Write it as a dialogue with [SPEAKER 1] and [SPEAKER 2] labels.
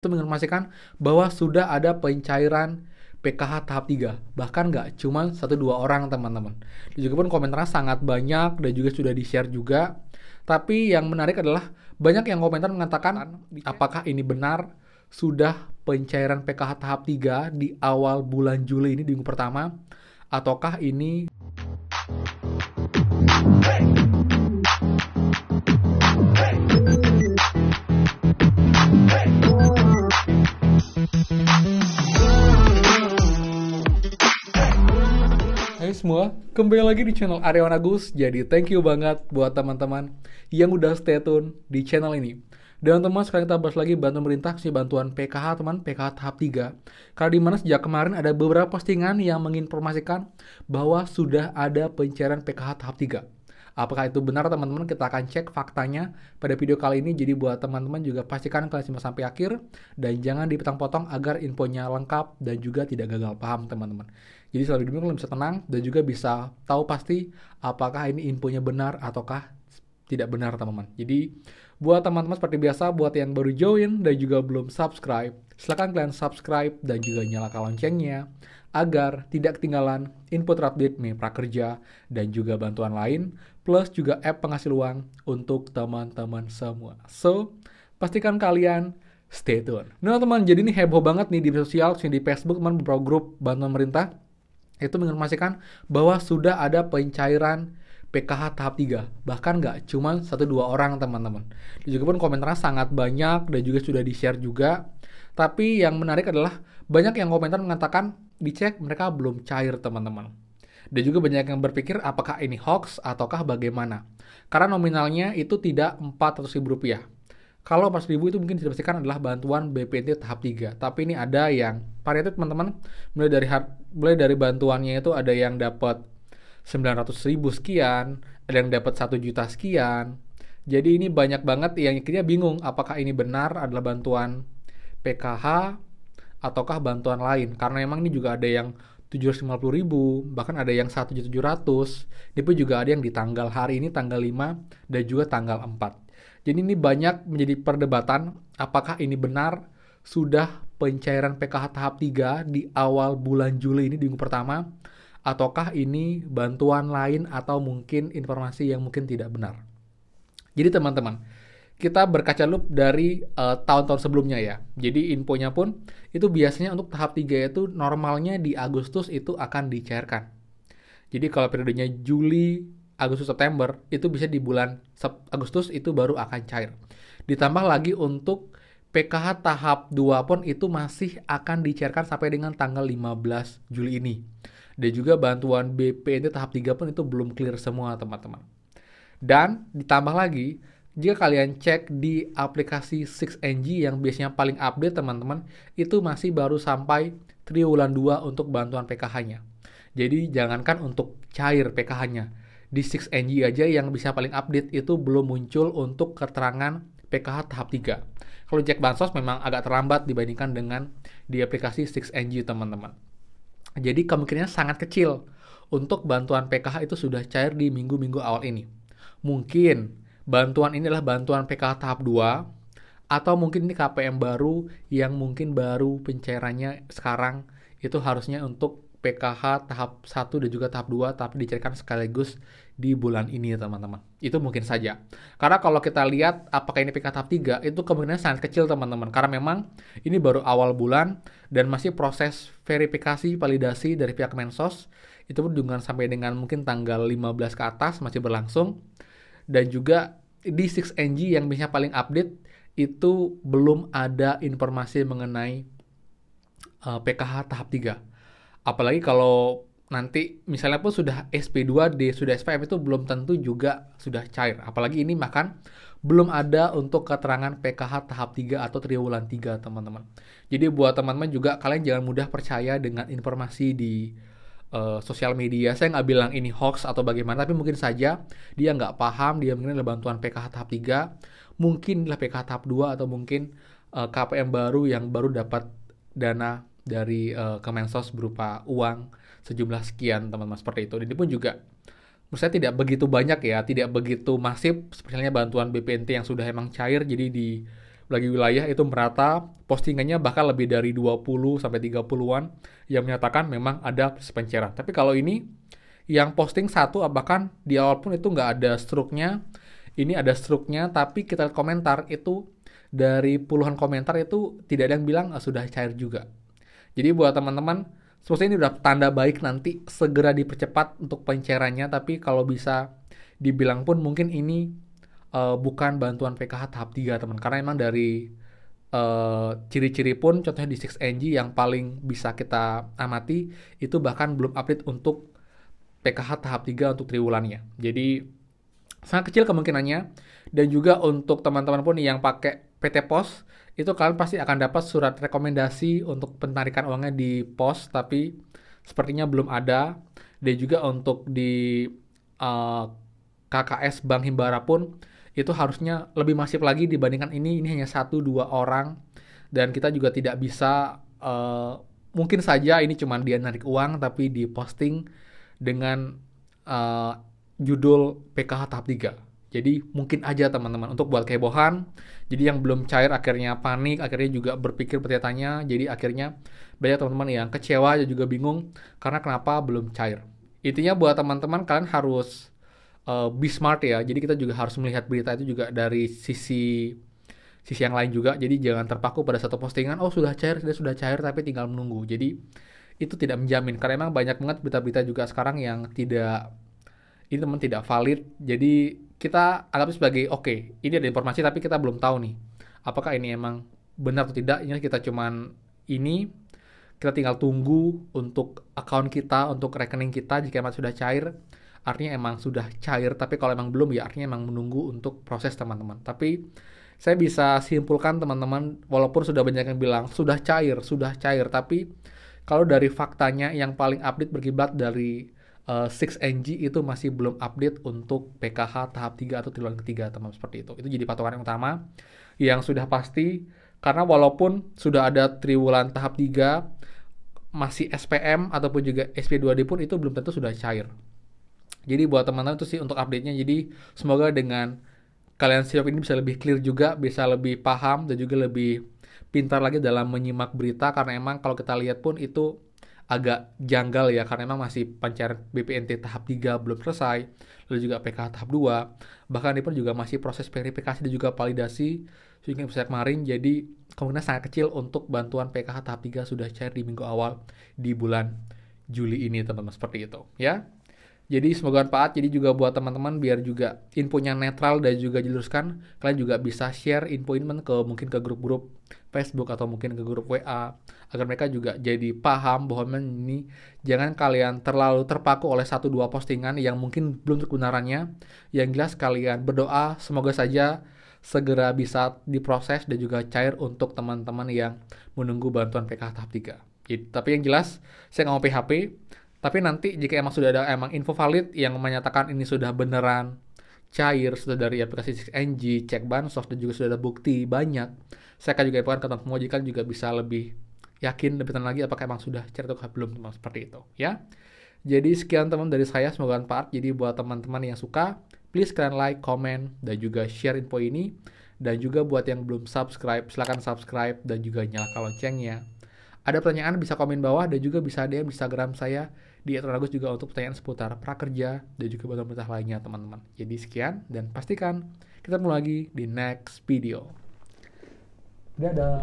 [SPEAKER 1] itu menginformasikan bahwa sudah ada pencairan PKH tahap 3. Bahkan nggak cuma 1-2 orang, teman-teman. Dan juga pun komentarnya sangat banyak dan juga sudah di-share juga. Tapi yang menarik adalah banyak yang komentar mengatakan apakah ini benar sudah pencairan PKH tahap 3 di awal bulan Juli ini di minggu pertama, ataukah ini Hai semua, kembali lagi di channel Aryawan Agus. Jadi thank you banget buat teman-teman yang udah stay tune di channel ini. Dan teman-teman, sekarang kita bahas lagi bantuan pemerintah, bantuan PKH teman, PKH tahap 3. Karena dimana sejak kemarin ada beberapa postingan yang menginformasikan bahwa sudah ada pencairan PKH tahap 3. Apakah itu benar, teman-teman? Kita akan cek faktanya pada video kali ini. Jadi buat teman-teman juga pastikan kalian simak sampai akhir dan jangan dipotong-potong agar infonya lengkap dan juga tidak gagal paham, teman-teman. Jadi selama video ini kalian bisa tenang dan juga bisa tahu pasti apakah ini infonya benar ataukah tidak benar, teman-teman. Jadi buat teman-teman seperti biasa, buat yang baru join dan juga belum subscribe, silakan kalian subscribe dan juga nyalakan loncengnya agar tidak ketinggalan info terupdate Mitra Kerja dan juga bantuan lain, plus juga app penghasil uang untuk teman-teman semua. So, pastikan kalian stay tune. Nah teman, jadi ini heboh banget nih di media sosial, di Facebook, teman, beberapa grup bantuan pemerintah itu menginformasikan bahwa sudah ada pencairan PKH tahap 3. Bahkan nggak cuma 1-2 orang, teman-teman. Dan juga pun komentarnya sangat banyak dan juga sudah di-share juga. Tapi yang menarik adalah banyak yang komentar mengatakan dicek mereka belum cair, teman-teman. Dan juga banyak yang berpikir apakah ini hoax ataukah bagaimana. Karena nominalnya itu tidak Rp400.000. Kalau 400.000 itu mungkin dipastikan adalah bantuan BPNT tahap 3. Tapi ini ada yang variatif, teman-teman. Mulai dari bantuannya itu ada yang dapat 900.000 sekian, ada yang dapat 1 juta sekian. Jadi ini banyak banget yang akhirnya bingung apakah ini benar adalah bantuan PKH ataukah bantuan lain. Karena memang ini juga ada yang 750.000, bahkan ada yang 1.700.000. Ini pun juga ada yang di tanggal hari ini, tanggal 5 dan juga tanggal 4. Jadi ini banyak menjadi perdebatan apakah ini benar sudah pencairan PKH tahap 3 di awal bulan Juli ini di minggu pertama, ataukah ini bantuan lain atau mungkin informasi yang mungkin tidak benar. Jadi teman-teman, kita berkaca loop dari tahun-tahun sebelumnya ya. Jadi infonya pun itu biasanya untuk tahap 3 itu normalnya di Agustus itu akan dicairkan. Jadi kalau periodenya Juli, Agustus, September, itu bisa di bulan Agustus itu baru akan cair. Ditambah lagi untuk PKH tahap 2 pun itu masih akan dicairkan sampai dengan tanggal 15 Juli ini. Dan juga bantuan BPNT tahap 3 pun itu belum clear semua, teman-teman. Dan ditambah lagi, jika kalian cek di aplikasi 6NG yang biasanya paling update, teman-teman, itu masih baru sampai triwulan 2 untuk bantuan PKH-nya. Jadi jangankan untuk cair PKH-nya, di 6NG aja yang bisa paling update itu belum muncul untuk keterangan PKH tahap 3. Kalau cek bansos memang agak terlambat dibandingkan dengan di aplikasi 6NG, teman-teman. Jadi kemungkinannya sangat kecil untuk bantuan PKH itu sudah cair di minggu-minggu awal ini. Mungkin bantuan ini adalah bantuan PKH tahap 2, atau mungkin ini KPM baru yang mungkin baru pencairannya sekarang, itu harusnya untuk PKH tahap 1 dan juga tahap 2 tapi dicairkan sekaligus di bulan ini, teman-teman. Itu mungkin saja. Karena kalau kita lihat apakah ini PKH tahap 3, itu kemungkinan sangat kecil, teman-teman. Karena memang ini baru awal bulan dan masih proses verifikasi validasi dari pihak Mensos. Itu pun dengan sampai dengan mungkin tanggal 15 ke atas masih berlangsung. Dan juga di 6NG yang biasanya paling update itu belum ada informasi mengenai PKH tahap 3. Apalagi kalau nanti misalnya pun sudah SP2D, sudah SPM itu belum tentu juga sudah cair. Apalagi ini bahkan belum ada untuk keterangan PKH tahap 3 atau triwulan 3, teman-teman. Jadi buat teman-teman juga kalian jangan mudah percaya dengan informasi di sosial media. Saya nggak bilang ini hoax atau bagaimana, tapi mungkin saja dia nggak paham, dia mungkin adalah bantuan PKH tahap 3, mungkin adalah PKH tahap 2, atau mungkin KPM baru yang baru dapat dana dari Kemensos berupa uang sejumlah sekian, teman-teman, seperti itu. Dan ini pun juga menurut saya tidak begitu banyak ya, tidak begitu masif seperti halnya bantuan BPNT yang sudah emang cair, jadi di bagi wilayah itu merata, postingannya bahkan lebih dari 20 sampai 30-an yang menyatakan memang ada proses pencairan. Tapi kalau ini yang posting satu bahkan di awal pun itu nggak ada struknya, ini ada struknya, tapi kita lihat komentar itu dari puluhan komentar itu tidak ada yang bilang sudah cair juga. Jadi buat teman-teman, sebenarnya ini udah tanda baik nanti segera dipercepat untuk pencairannya, tapi kalau bisa dibilang pun mungkin ini bukan bantuan PKH tahap 3 teman, karena emang dari ciri-ciri pun contohnya di 6NG yang paling bisa kita amati itu bahkan belum update untuk PKH tahap 3 untuk triwulannya. Jadi sangat kecil kemungkinannya. Dan juga untuk teman-teman pun yang pakai PT Pos, itu kalian pasti akan dapat surat rekomendasi untuk penarikan uangnya di pos, tapi sepertinya belum ada. Dan juga untuk di uh, KKS Bank Himbara pun itu harusnya lebih masif lagi dibandingkan ini hanya 1-2 orang, dan kita juga tidak bisa mungkin saja ini cuma dia narik uang tapi diposting dengan uh, judul PKH tahap 3. Jadi mungkin aja teman-teman untuk buat kehebohan. Jadi yang belum cair akhirnya panik, akhirnya juga berpikir bertanya-tanya. Jadi akhirnya banyak teman-teman yang kecewa dan juga bingung karena kenapa belum cair. Intinya buat teman-teman kalian harus be smart ya. Jadi kita juga harus melihat berita itu juga dari sisi yang lain juga. Jadi jangan terpaku pada satu postingan, oh sudah cair tapi tinggal menunggu. Jadi itu tidak menjamin karena emang banyak banget berita-berita juga sekarang yang tidak, ini teman tidak valid. Jadi kita anggap sebagai oke, ini ada informasi tapi kita belum tahu nih apakah ini emang benar atau tidak. Ini kita cuman ini kita tinggal tunggu untuk account kita, untuk rekening kita. Jika emang sudah cair artinya emang sudah cair, tapi kalau emang belum ya artinya emang menunggu untuk proses teman-teman. Tapi saya bisa simpulkan teman-teman, walaupun sudah banyak yang bilang sudah cair, tapi kalau dari faktanya yang paling update berkiblat dari 6NG itu masih belum update untuk PKH tahap 3 atau triwulan ketiga teman, seperti itu. Itu jadi patokan yang utama yang sudah pasti, karena walaupun sudah ada triwulan tahap 3 masih SPM ataupun juga SP2D pun itu belum tentu sudah cair. Jadi buat teman-teman itu sih untuk update-nya. Jadi semoga dengan kalian siap ini bisa lebih clear juga, bisa lebih paham dan juga lebih pintar lagi dalam menyimak berita, karena emang kalau kita lihat pun itu agak janggal ya, karena emang masih pencairan BPNT tahap 3 belum selesai, lalu juga PKH tahap 2, bahkan ini pun juga masih proses verifikasi dan juga validasi sehingga bisa kemarin. Jadi kemungkinan sangat kecil untuk bantuan PKH tahap 3 sudah cair di minggu awal di bulan Juli ini teman-teman, seperti itu ya. Jadi semoga bermanfaat. Jadi juga buat teman-teman biar juga infonya netral dan juga diluruskan, kalian juga bisa share info ini ke mungkin ke grup-grup Facebook atau mungkin ke grup WA agar mereka juga jadi paham bahwa ini jangan kalian terlalu terpaku oleh 1-2 postingan yang mungkin belum tentu kebenarannya. Yang jelas kalian berdoa semoga saja segera bisa diproses dan juga cair untuk teman-teman yang menunggu bantuan PKH tahap 3. Tapi yang jelas saya nggak mau PHP. Tapi nanti jika emang sudah ada emang info valid yang menyatakan ini sudah beneran cair, sudah dari aplikasi 6NG, cek bansos, dan juga sudah ada bukti banyak, saya akan juga infokan ke teman semua jika juga bisa lebih yakin, lebih tenang lagi apakah emang sudah cair atau belum, teman, seperti itu ya. Jadi sekian teman dari saya, semoga bermanfaat. Jadi buat teman-teman yang suka, please kalian like, comment, dan juga share info ini. Dan juga buat yang belum subscribe, silahkan subscribe dan juga nyalakan loncengnya. Ada pertanyaan bisa komen bawah dan juga bisa DM di Instagram saya di @agus juga untuk pertanyaan seputar prakerja dan juga bantuan pemerintah lainnya teman-teman. Jadi sekian dan pastikan kita ketemu lagi di next video. Dadah.